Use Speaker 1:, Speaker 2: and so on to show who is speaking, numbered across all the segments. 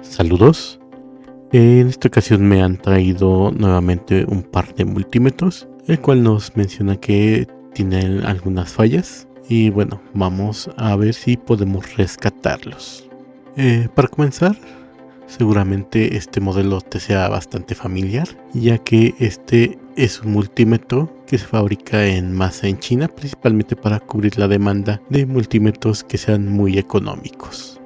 Speaker 1: Saludos. En esta ocasión me han traído nuevamente un par de multímetros, el cual nos menciona que tiene algunas fallas y bueno, vamos a ver si podemos rescatarlos. Para comenzar, seguramente este modelo te sea bastante familiar, ya que este es un multímetro que se fabrica en masa en China, principalmente para cubrir la demanda de multímetros que sean muy económicos.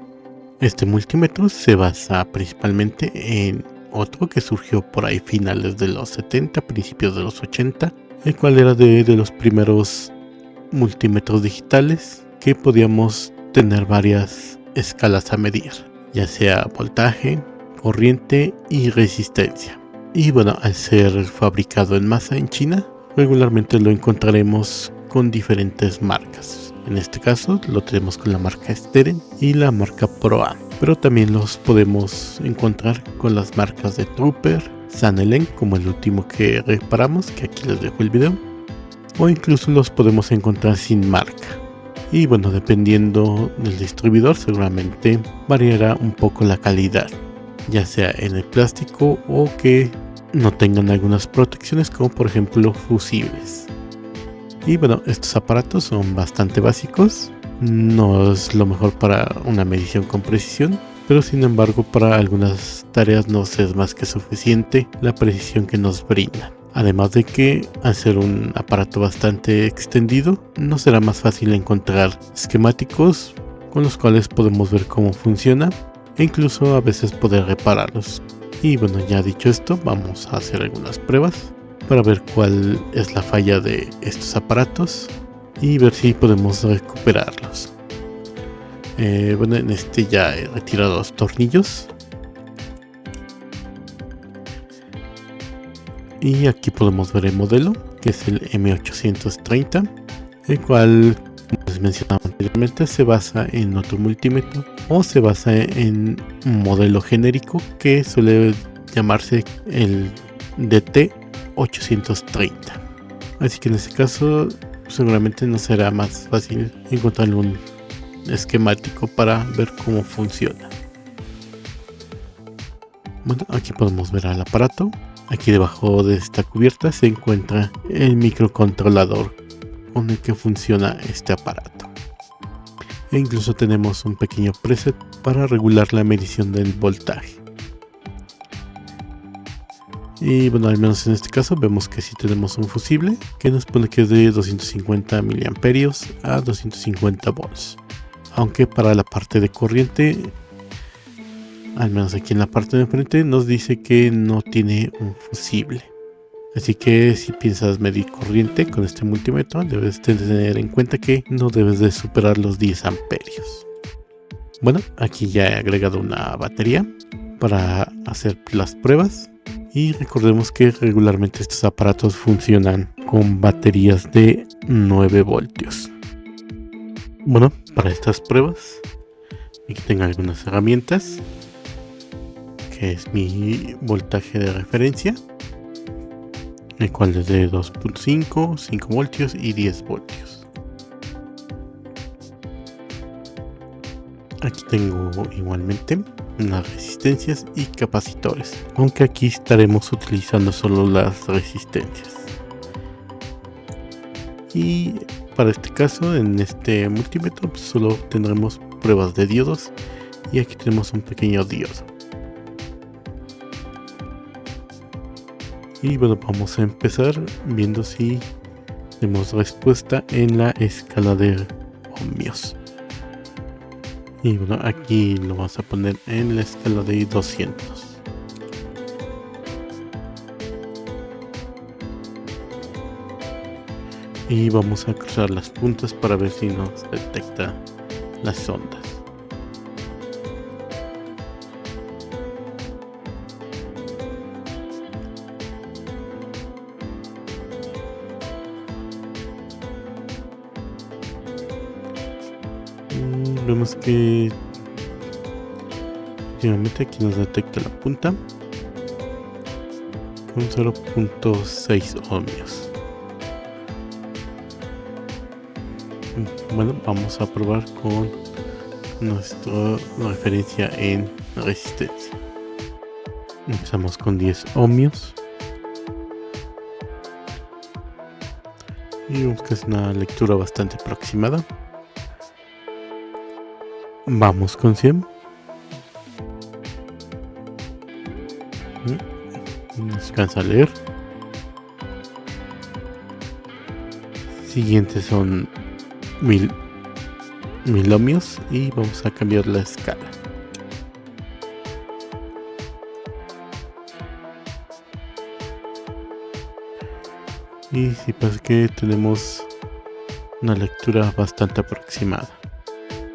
Speaker 1: Este multímetro se basa principalmente en otro que surgió por ahí finales de los 70, principios de los 80, el cual era de los primeros multímetros digitales que podíamos tener varias escalas a medir, ya sea voltaje, corriente y resistencia. Y bueno, al ser fabricado en masa en China, regularmente lo encontraremos con diferentes marcas. En este caso lo tenemos con la marca Steren y la marca ProAm, pero también los podemos encontrar con las marcas de Trooper, Sanelen, como el último que reparamos, que aquí les dejo el video, o incluso los podemos encontrar sin marca. Y bueno, dependiendo del distribuidor seguramente variará un poco la calidad, ya sea en el plástico o que no tengan algunas protecciones, como por ejemplo fusibles. Y bueno, estos aparatos son bastante básicos, no es lo mejor para una medición con precisión, pero sin embargo para algunas tareas nos es más que suficiente la precisión que nos brinda. Además de que al ser un aparato bastante extendido, nos será más fácil encontrar esquemáticos con los cuales podemos ver cómo funciona e incluso a veces poder repararlos. Y bueno, ya dicho esto, vamos a hacer algunas pruebas para ver cuál es la falla de estos aparatos y ver si podemos recuperarlos. Bueno, en este ya he retirado los tornillos y aquí podemos ver el modelo, que es el M830, el cual, como les mencionaba anteriormente, se basa en otro multímetro o se basa en un modelo genérico que suele llamarse el DT830. Así que en este caso seguramente nos será más fácil encontrar un esquemático para ver cómo funciona. Bueno, aquí podemos ver al aparato. Aquí debajo de esta cubierta se encuentra el microcontrolador con el que funciona este aparato. E incluso tenemos un pequeño preset para regular la medición del voltaje. Y bueno, al menos en este caso vemos que sí tenemos un fusible que nos pone que es de 250 mA a 250 volts. Aunque para la parte de corriente, al menos aquí en la parte de enfrente, nos dice que no tiene un fusible. Así que si piensas medir corriente con este multímetro, debes tener en cuenta que no debes de superar los 10 amperios. Bueno, aquí ya he agregado una batería para hacer las pruebas. Y recordemos que regularmente estos aparatos funcionan con baterías de 9 voltios. Bueno, para estas pruebas aquí tengo algunas herramientas, que es mi voltaje de referencia, el cual es de 2.5, 5 voltios y 10 voltios. Aquí tengo igualmente unas resistencias y capacitores, aunque aquí estaremos utilizando solo las resistencias. Y para este caso, en este multímetro solo tendremos pruebas de diodos y aquí tenemos un pequeño diodo. Y bueno, vamos a empezar viendo si tenemos respuesta en la escala de ohmios. Y bueno, aquí lo vamos a poner en la escala de 200. Y vamos a cruzar las puntas para ver si nos detecta las ondas. Vemos que efectivamente aquí nos detecta la punta con 0.6 ohmios. Bueno, vamos a probar con nuestra referencia en resistencia. Empezamos con 10 ohmios. Y vemos que es una lectura bastante aproximada. Vamos con 100. No alcanza a leer. Siguientes son 1000 ohmios y vamos a cambiar la escala. Y sí pasa que tenemos una lectura bastante aproximada,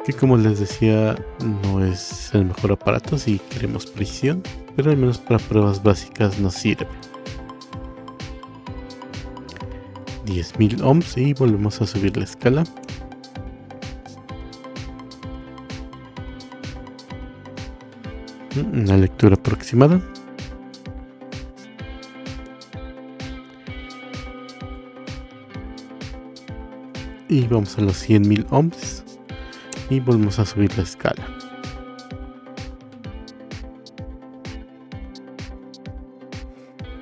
Speaker 1: que como les decía no es el mejor aparato si queremos precisión, pero al menos para pruebas básicas nos sirve. 10.000 ohms y volvemos a subir la escala. Una lectura aproximada. Y vamos a los 100.000 ohms y volvemos a subir la escala.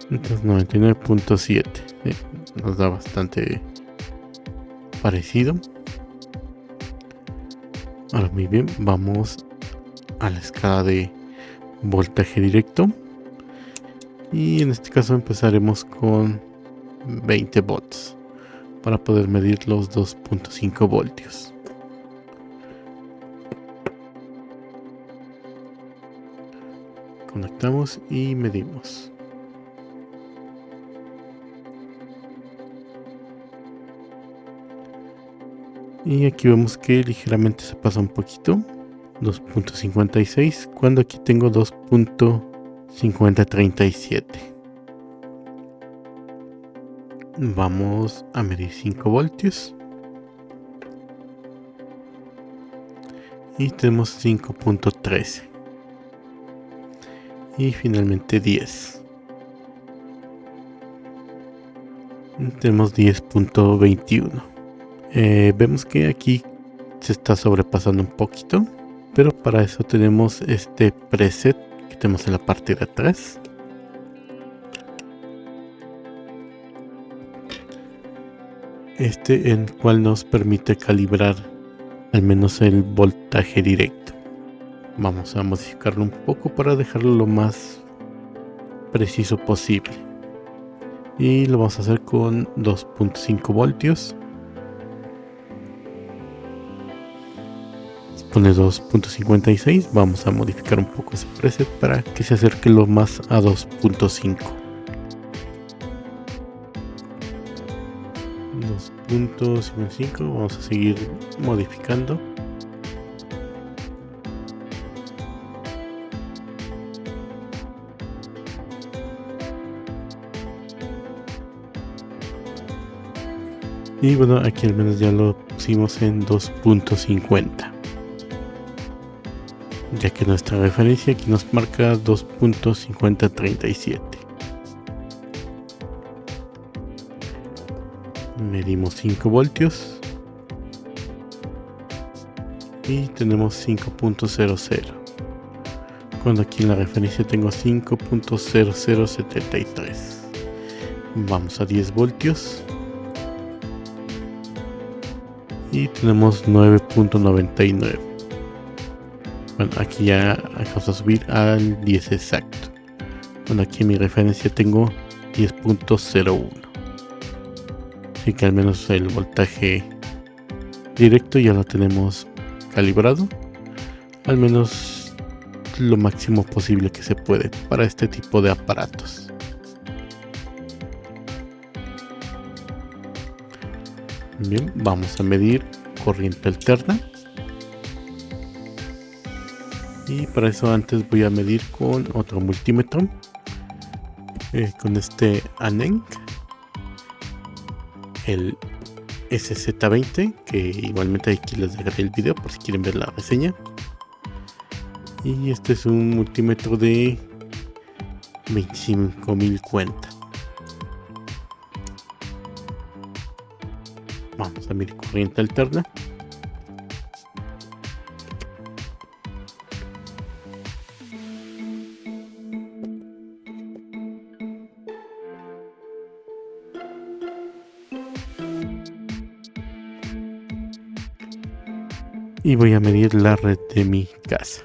Speaker 1: Entonces 99.7 nos da bastante parecido. Ahora muy bien, vamos a la escala de voltaje directo y en este caso empezaremos con 20 volts para poder medir los 2.5 voltios. Conectamos y medimos. Y aquí vemos que ligeramente se pasa un poquito, 2.56, cuando aquí tengo 2.5037. Vamos a medir 5 voltios. Y tenemos 5.13. Y finalmente 10. Tenemos 10.21. Vemos que aquí se está sobrepasando un poquito, pero para eso tenemos este preset que tenemos en la parte de atrás. En el cual nos permite calibrar al menos el voltaje directo. Vamos a modificarlo un poco para dejarlo lo más preciso posible. Y lo vamos a hacer con 2.5 voltios. Pone 2.56, vamos a modificar un poco ese preset para que se acerque lo más a 2.5. 2.55, vamos a seguir modificando. Y bueno, aquí al menos ya lo pusimos en 2.50. Ya que nuestra referencia aquí nos marca 2.5037. Medimos 5 voltios y tenemos 5.00, cuando aquí en la referencia tengo 5.0073. Vamos a 10 voltios y tenemos 9.99. Bueno, aquí ya acabamos a subir al 10 exacto. Bueno, aquí en mi referencia tengo 10.01. Así que al menos el voltaje directo ya lo tenemos calibrado. Al menos lo máximo posible que se puede para este tipo de aparatos. Bien, vamos a medir corriente alterna. Y para eso antes voy a medir con otro multímetro, con este Aneng, el SZ20, que igualmente aquí les dejaré el video por si quieren ver la reseña. Y este es un multímetro de 25.000 cuenta. Vamos a medir corriente alterna. y voy a medir la red de mi casa.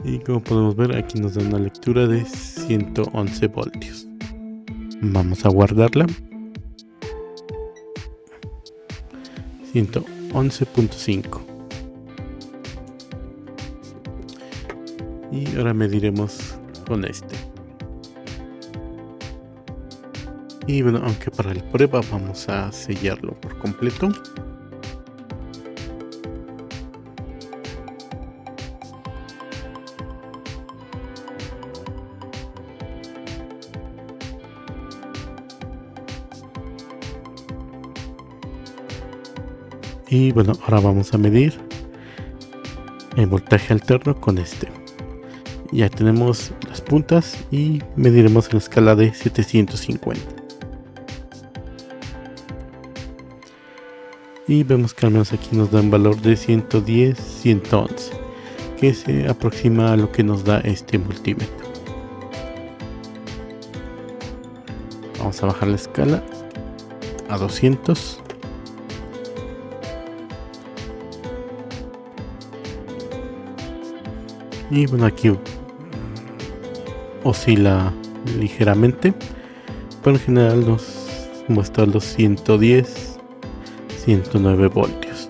Speaker 1: Y como podemos ver, aquí nos da una lectura de 111 voltios. Vamos a guardarla. 111.5. Y ahora mediremos con este. Y bueno, aunque para la prueba vamos a sellarlo por completo. Y bueno, ahora vamos a medir el voltaje alterno con este. Ya tenemos las puntas y mediremos en la escala de 750. Y vemos que al menos aquí nos da un valor de 110, 111, que se aproxima a lo que nos da este multímetro. Vamos a bajar la escala a 200. Y bueno, aquí oscila ligeramente, pero en general nos muestra los 110, 109 voltios,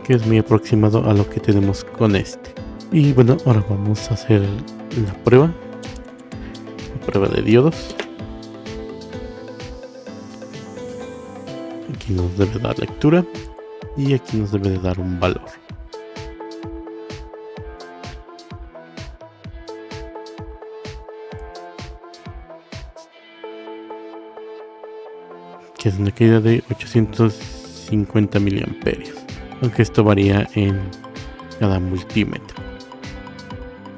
Speaker 1: que es muy aproximado a lo que tenemos con este. Y bueno, ahora vamos a hacer la prueba de diodos. Aquí nos debe dar lectura y aquí nos debe de dar un valor. Que es una caída de 850 miliamperios, aunque esto varía en cada multímetro.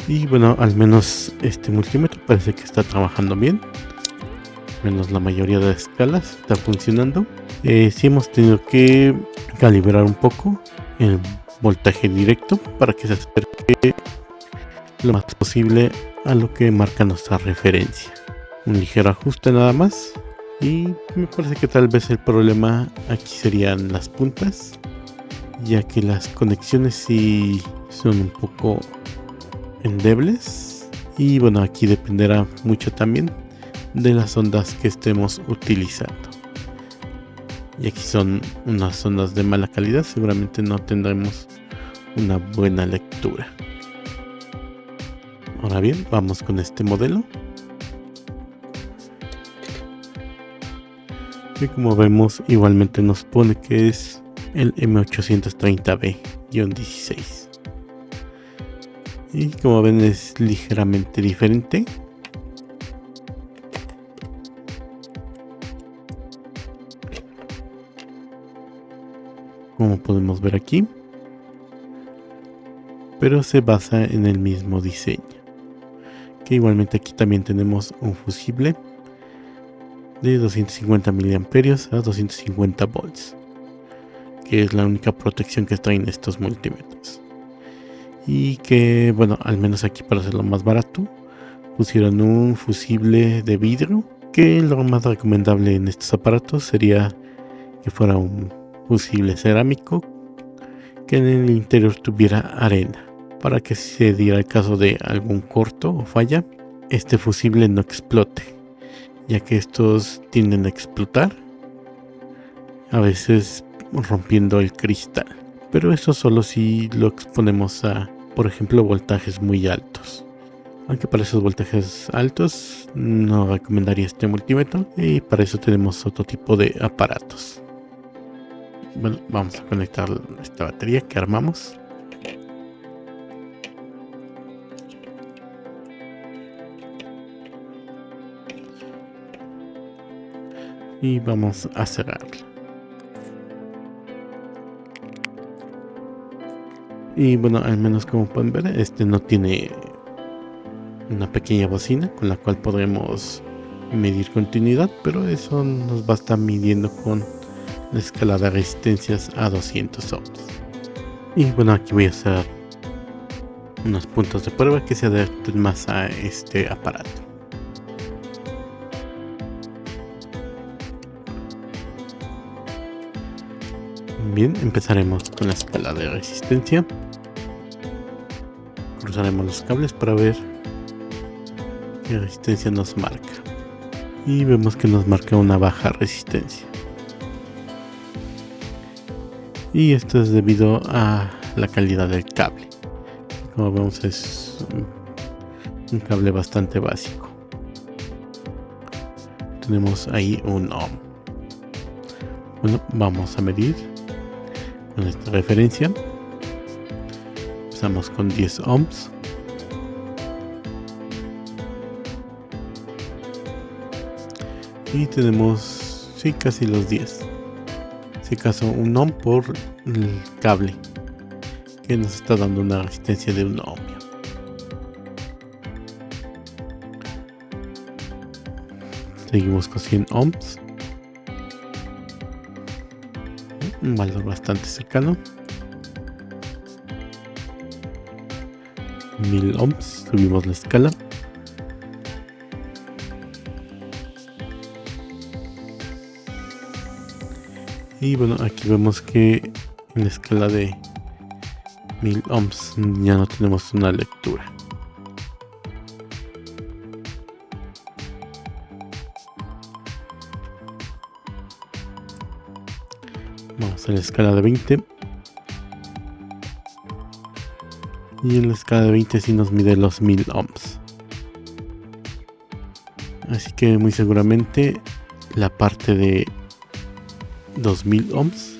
Speaker 1: Y bueno, al menos este multímetro parece que está trabajando bien, al menos la mayoría de escalas está funcionando. Sí hemos tenido que calibrar un poco el voltaje directo para que se acerque lo más posible a lo que marca nuestra referencia. Un ligero ajuste nada más. Y me parece que tal vez el problema aquí serían las puntas, ya que las conexiones sí son un poco endebles. Y bueno, aquí dependerá mucho también de las ondas que estemos utilizando. Y aquí son unas ondas de mala calidad, seguramente no tendremos una buena lectura. Ahora bien, vamos con este modelo. Y como vemos, igualmente nos pone que es el M830B-16. Y como ven, es ligeramente diferente. Como podemos ver aquí. Pero se basa en el mismo diseño. Que igualmente aquí también tenemos un fusible de 250 miliamperios a 250 volts, que es la única protección que traen estos multímetros. Y que bueno, al menos aquí para hacerlo más barato pusieron un fusible de vidrio, que lo más recomendable en estos aparatos sería que fuera un fusible cerámico que en el interior tuviera arena, para que si se diera el caso de algún corto o falla, este fusible no explote, ya que estos tienden a explotar, a veces rompiendo el cristal. Pero eso solo si lo exponemos a, por ejemplo, voltajes muy altos. Aunque para esos voltajes altos no recomendaría este multímetro, y para eso tenemos otro tipo de aparatos. Bueno, vamos a conectar esta batería que armamos. Y vamos a cerrarla. Y bueno, al menos como pueden ver, este no tiene una pequeña bocina con la cual podremos medir continuidad, pero eso nos va a estar midiendo con la escala de resistencias a 200 ohms. Y bueno, aquí voy a hacer unos puntos de prueba que se adapten más a este aparato. Bien, empezaremos con la escala de resistencia. Cruzaremos los cables para ver qué resistencia nos marca. Y vemos que nos marca una baja resistencia. Y esto es debido a la calidad del cable. Como vemos, es un cable bastante básico. Tenemos ahí un ohm. Bueno, vamos a medir con esta referencia. Empezamos con 10 ohms. Y tenemos, sí, casi los 10. En este caso, un ohm por el cable, que nos está dando una resistencia de 1 ohm. Seguimos con 100 ohms. Un valor bastante cercano. 1000 ohms, subimos la escala. Y bueno, aquí vemos que en la escala de 1000 ohms ya no tenemos una lectura. Vamos a la escala de 20. Y en la escala de 20 sí nos mide los 1000 ohms. Así que muy seguramente la parte de 2000 ohms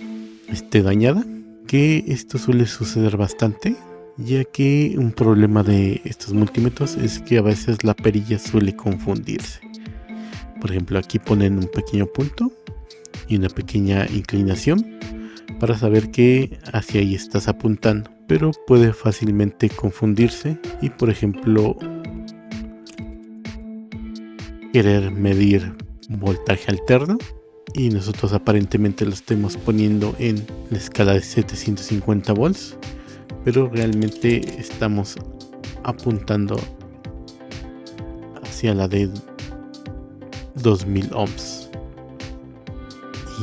Speaker 1: esté dañada. Que esto suele suceder bastante, ya que un problema de estos multímetros es que a veces la perilla suele confundirse. Por ejemplo, aquí ponen un pequeño punto y una pequeña inclinación para saber que hacia ahí estás apuntando, pero puede fácilmente confundirse y, por ejemplo, querer medir voltaje alterno y nosotros aparentemente lo estemos poniendo en la escala de 750 volts, pero realmente estamos apuntando hacia la de 2000 ohms.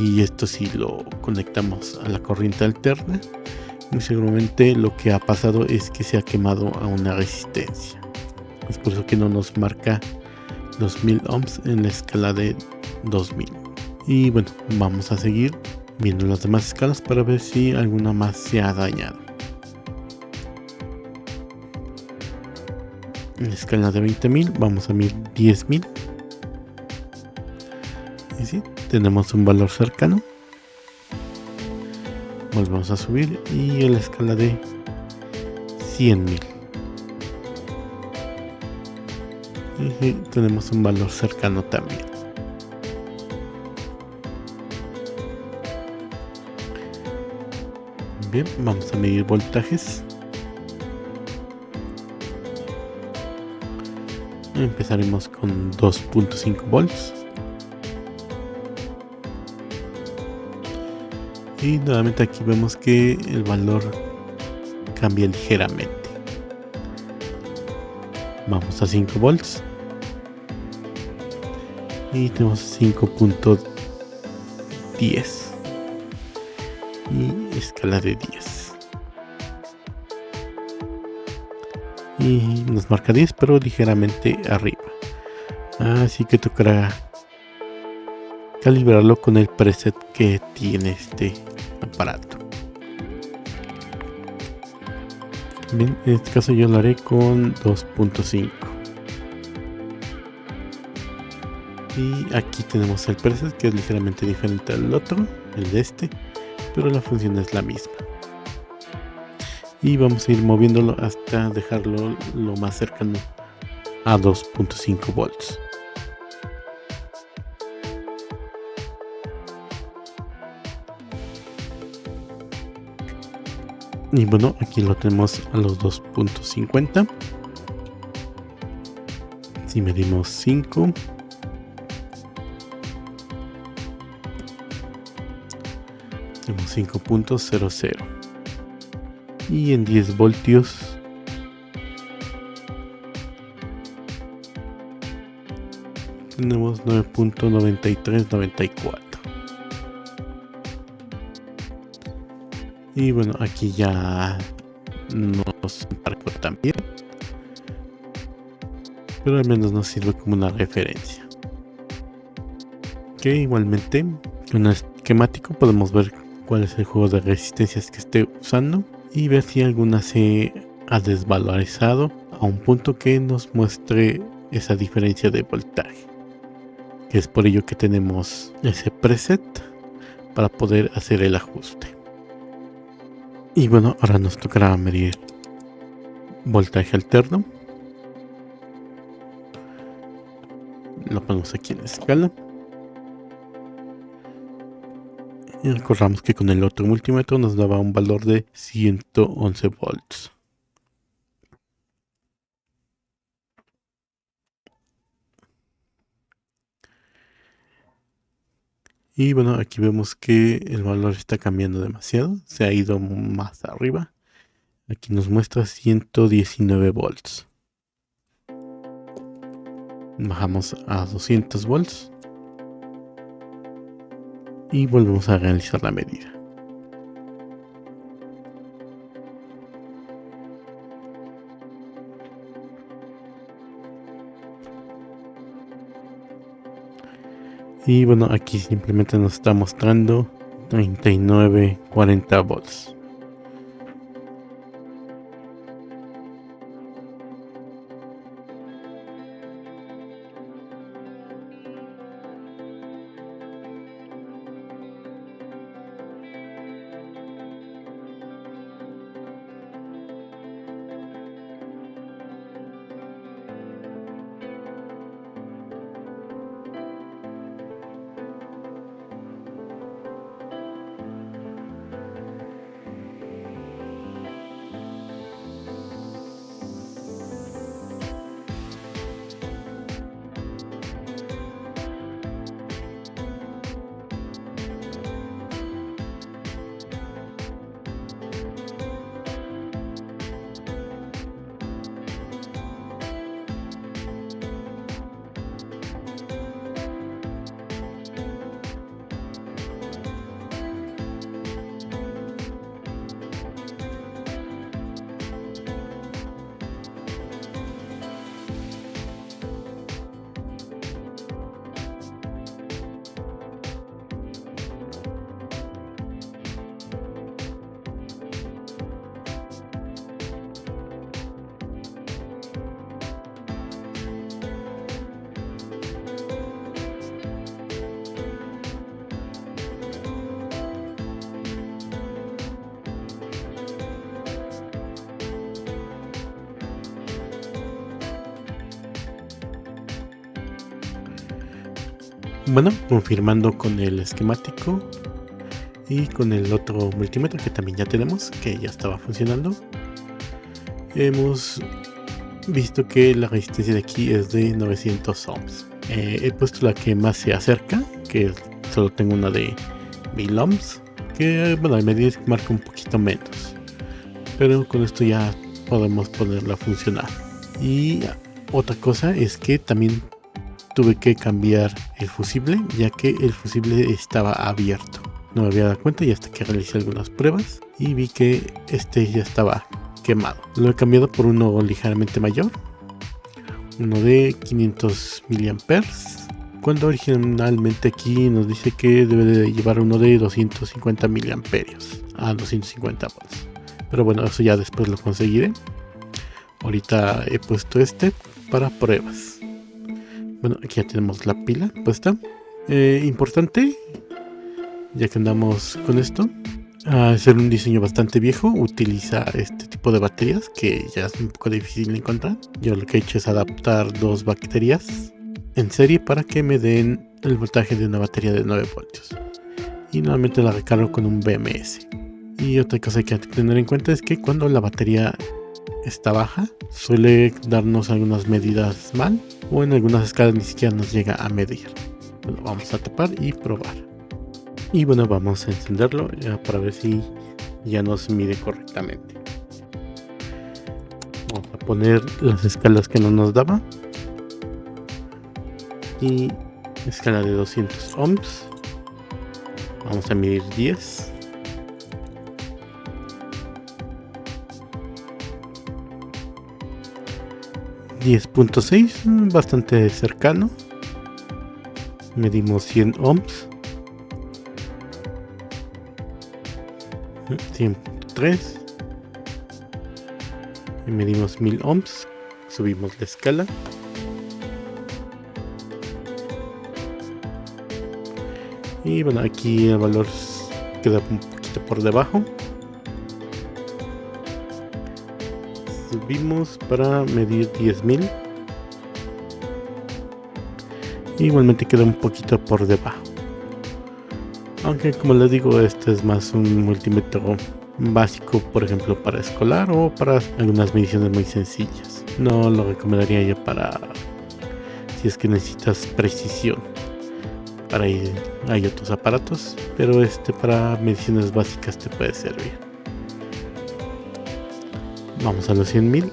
Speaker 1: Y esto si lo conectamos a la corriente alterna, muy seguramente lo que ha pasado es que se ha quemado a una resistencia. Es por eso que no nos marca 2000 ohms en la escala de 2000. Y bueno, vamos a seguir viendo las demás escalas para ver si alguna más se ha dañado. En la escala de 20.000 vamos a medir 10.000. Y sí, tenemos un valor cercano. Volvemos a subir y en la escala de 100.000. Y sí, tenemos un valor cercano también. Bien, vamos a medir voltajes. Empezaremos con 2.5 volts. Y nuevamente aquí vemos que el valor cambia ligeramente. Vamos a 5 volts. Y tenemos 5.10. Y escala de 10. Y nos marca 10, pero ligeramente arriba. Así que tocará calibrarlo con el preset que tiene este aparato. Bien, en este caso yo lo haré con 2.5. Y aquí tenemos el preset que es ligeramente diferente al otro, el de este, pero la función es la misma. Y vamos a ir moviéndolo hasta dejarlo lo más cercano a 2.5 volts. Y bueno, aquí lo tenemos a los 2.50. Si medimos 5, tenemos 5.00. Y en 10 voltios tenemos 9.9394. Y bueno, aquí ya nos marcó también, pero al menos nos sirve como una referencia. Que igualmente con el esquemático podemos ver cuál es el juego de resistencias que esté usando y ver si alguna se ha desvalorizado a un punto que nos muestre esa diferencia de voltaje. Que es por ello que tenemos ese preset para poder hacer el ajuste. Y bueno, ahora nos tocará medir voltaje alterno. Lo ponemos aquí en la escala. Y recordamos que con el otro multímetro nos daba un valor de 111 volts. Y bueno, aquí vemos que el valor está cambiando demasiado. Se ha ido más arriba. Aquí nos muestra 119 volts. Bajamos a 200 volts. Y volvemos a realizar la medida. Y bueno, aquí simplemente nos está mostrando 39-40 volts. Bueno, confirmando con el esquemático y con el otro multímetro que también ya tenemos, que ya estaba funcionando, hemos visto que la resistencia de aquí es de 900 ohms. He puesto la que más se acerca, que solo tengo una de 1000 ohms, que bueno, a medida que marca un poquito menos, pero con esto ya podemos ponerla a funcionar. Y otra cosa es que también tuve que cambiar el fusible, ya que el fusible estaba abierto. No me había dado cuenta y hasta que realicé algunas pruebas y vi que este ya estaba quemado. Lo he cambiado por uno ligeramente mayor, uno de 500 miliamperes, cuando originalmente aquí nos dice que debe de llevar uno de 250 miliamperios a 250 volts. Pero bueno, eso ya después lo conseguiré. Ahorita he puesto este para pruebas. Bueno, aquí ya tenemos la pila puesta. Importante, ya que andamos con esto, al ser un diseño bastante viejo, utiliza este tipo de baterías que ya es un poco difícil de encontrar. Yo lo que he hecho es adaptar dos baterías en serie para que me den el voltaje de una batería de 9 voltios. Y nuevamente la recargo con un BMS. Y otra cosa que hay que tener en cuenta es que cuando la batería está baja, suele darnos algunas medidas mal, o en algunas escalas ni siquiera nos llega a medir. Bueno, vamos a tapar y probar. Y bueno, vamos a encenderlo ya para ver si ya nos mide correctamente. Vamos a poner las escalas que no nos daba. Y escala de 200 ohms. Vamos a medir 10. 10.6, bastante cercano. Medimos 100 ohms. 100.3. Y medimos 1000 ohms. Subimos la escala. Y bueno, aquí el valor queda un poquito por debajo. Subimos para medir 10.000. Igualmente queda un poquito por debajo. Aunque como les digo, este es más un multímetro básico, por ejemplo para escolar o para algunas mediciones muy sencillas. No lo recomendaría yo para si es que necesitas precisión. Para ahí hay otros aparatos, pero para mediciones básicas te puede servir. Vamos a los 100.000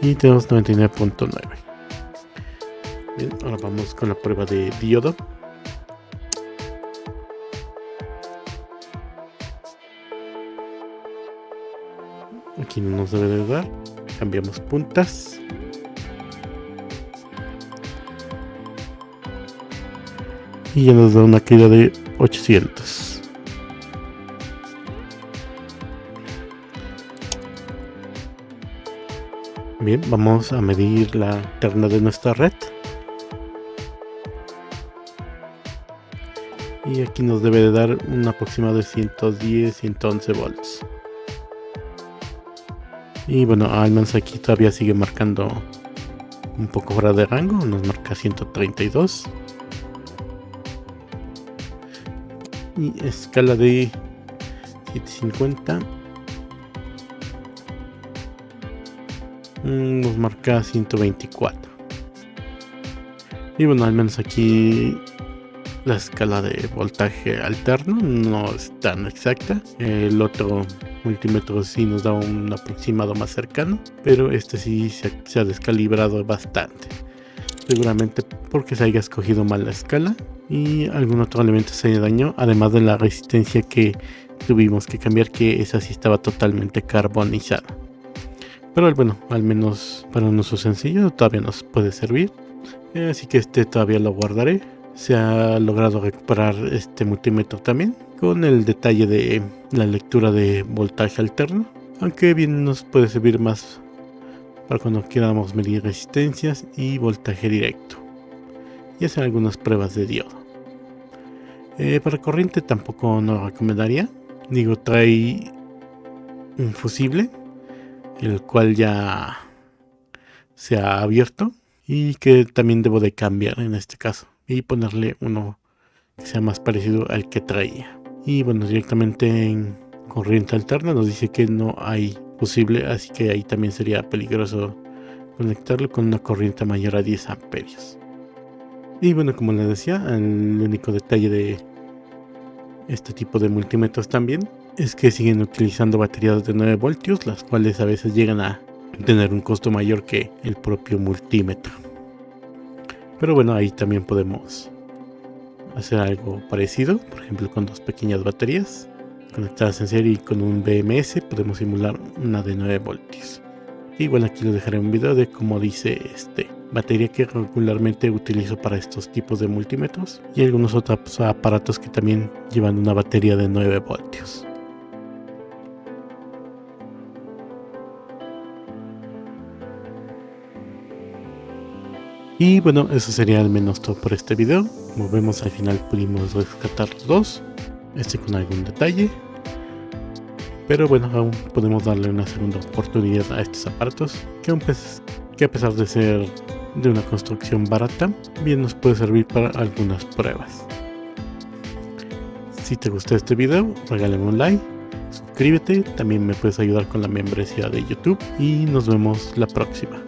Speaker 1: y tenemos 99.9. Bien, ahora vamos con la prueba de diodo. Aquí no nos debe de dar. Cambiamos puntas. Y ya nos da una caída de 800. Bien, vamos a medir la alterna de nuestra red. Y aquí nos debe de dar un aproximado de 110-111 volts. Y bueno, al menos aquí todavía sigue marcando un poco fuera de rango, nos marca 132. Y escala de 750 nos marca 124. Y bueno, al menos aquí la escala de voltaje alterno no es tan exacta. El otro multímetro sí nos da un aproximado más cercano, pero sí se ha descalibrado bastante. Seguramente porque se haya escogido mal la escala y algún otro elemento se dañó, además de la resistencia que tuvimos que cambiar, que esa sí estaba totalmente carbonizada. Pero bueno, al menos para un uso sencillo todavía nos puede servir, así que todavía lo guardaré. Se ha logrado recuperar este multímetro también con el detalle de la lectura de voltaje alterno, aunque bien nos puede servir más para cuando queramos medir resistencias y voltaje directo y hacer algunas pruebas de diodo. Para corriente tampoco no lo recomendaría. Digo, trae un fusible, el cual ya se ha abierto y que también debo de cambiar en este caso y ponerle uno que sea más parecido al que traía. Y bueno, directamente en corriente alterna nos dice que no hay fusible, así que ahí también sería peligroso conectarlo con una corriente mayor a 10 amperios. Y bueno, como les decía, el único detalle de este tipo de multímetros también es que siguen utilizando baterías de 9 voltios, las cuales a veces llegan a tener un costo mayor que el propio multímetro. Pero bueno, ahí también podemos hacer algo parecido, por ejemplo con dos pequeñas baterías conectadas en serie y con un BMS podemos simular una de 9 voltios. Igual aquí les dejaré un video de cómo dice batería que regularmente utilizo para estos tipos de multímetros y algunos otros aparatos que también llevan una batería de 9 voltios. Y bueno, eso sería al menos todo por este video. Como vemos, al final pudimos rescatar los dos, con algún detalle. Pero bueno, aún podemos darle una segunda oportunidad a estos aparatos, que a pesar de ser de una construcción barata, bien nos puede servir para algunas pruebas. Si te gustó este video, regálame un like, suscríbete, también me puedes ayudar con la membresía de YouTube y nos vemos la próxima.